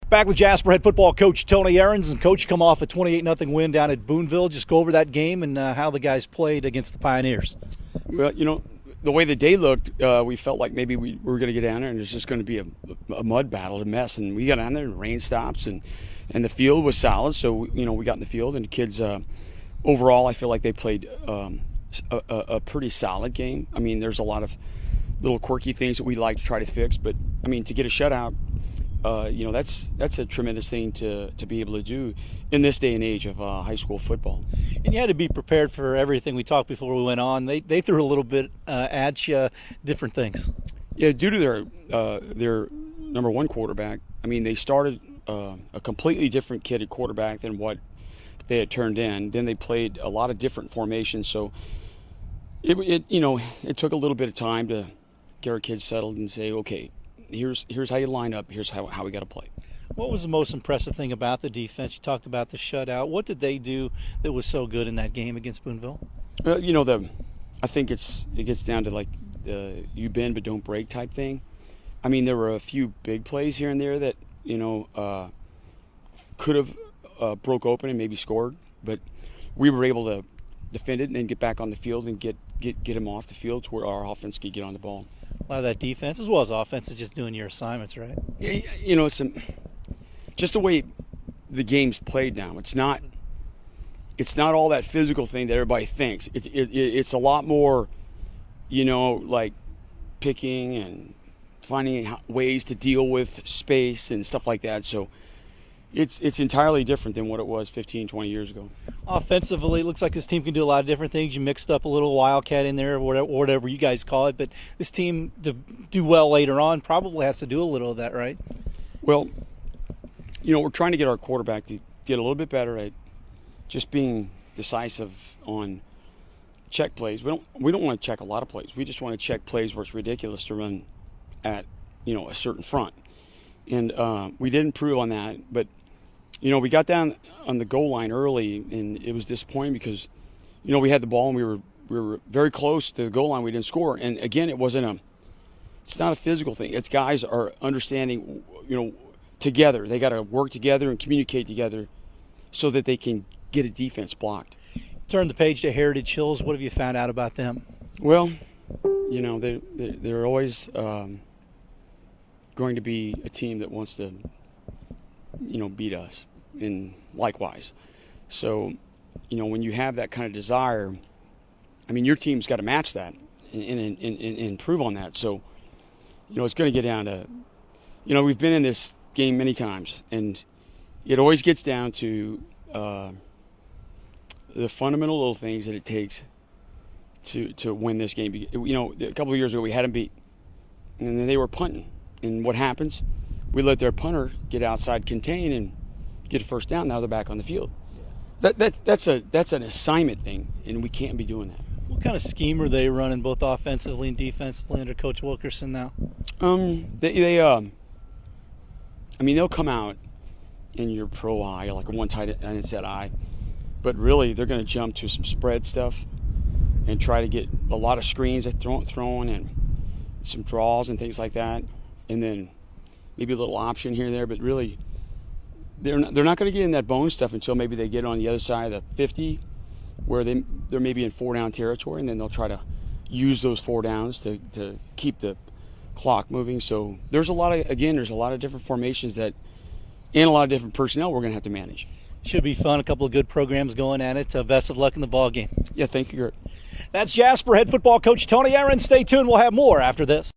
Back with Jasper head football coach Tony Ahrens. And coach, come off a 28-0 win down at Boonville. Just go over that game and how the guys played against the Pioneers. Well, the way the day looked, we felt like maybe we were going to get down there and it's just going to be a mud battle, a mess. And we got down there and rain stops and the field was solid. So, we got in the field and the kids, overall, I feel like they played a pretty solid game. I mean, there's a lot of little quirky things that we like to try to fix. But, to get a shutout, that's a tremendous thing to be able to do in this day and age of high school football. And you had to be prepared for everything. We talked before we went on. They threw a little bit at you, different things. Yeah, due to their number one quarterback. They started a completely different kid at quarterback than what they had turned in. Then they played a lot of different formations. So it took a little bit of time to get our kids settled and say, okay, here's how you line up. Here's how we got to play. What was the most impressive thing about the defense? You talked about the shutout. What did they do that was so good in that game against Boonville? I think it gets down to like the you bend but don't break type thing. There were a few big plays here and there that could have broke open and maybe scored, but we were able to defend it and then get back on the field and get them off the field to where our offense could get on the ball. A lot of that defense as well as offense is just doing your assignments, right? Yeah, it's just the way the game's played now. It's not all that physical thing that everybody thinks. It's a lot more, like picking and finding ways to deal with space and stuff like that. So it's entirely different than what it was 15, 20 years ago. Offensively, it looks like this team can do a lot of different things. You mixed up a little Wildcat in there, or whatever you guys call it. But this team, to do well later on, probably has to do a little of that, right? Well, we're trying to get our quarterback to get a little bit better at just being decisive on check plays. We don't want to check a lot of plays. We just want to check plays where it's ridiculous to run at a certain front. And we did improve on that, but we got down on the goal line early, and it was disappointing because we had the ball and we were very close to the goal line. We didn't score, and again, it's not a physical thing. It's guys are understanding together. They got to work together and communicate together so that they can get a defense blocked. Turn the page to Heritage Hills. What have you found out about them? Well, they're always going to be a team that wants to, beat us, and likewise. So, when you have that kind of desire, your team's got to match that and improve on that. So, it's going to get down to, we've been in this game many times, and it always gets down to the fundamental little things that it takes to win this game. A couple of years ago we had them beat, and then they were punting. And what happens? We let their punter get outside, contain, and get a first down. Now they're back on the field. That's an assignment thing, and we can't be doing that. What kind of scheme are they running, both offensively and defensively, under Coach Wilkerson now? They'll come out in your pro eye, like a one tight end set eye, but really they're going to jump to some spread stuff and try to get a lot of screens thrown and some draws and things like that. And then maybe a little option here and there, but really they're not going to get in that bone stuff until maybe they get on the other side of the 50 where they're maybe in 4-down territory, and then they'll try to use those 4 downs to keep the clock moving. So there's a lot of different formations and a lot of different personnel we're going to have to manage. Should be fun. A couple of good programs going at it. Best of luck in the ball game. Yeah, thank you, Kurt. That's Jasper head football coach Tony Ahrens. Stay tuned. We'll have more after this.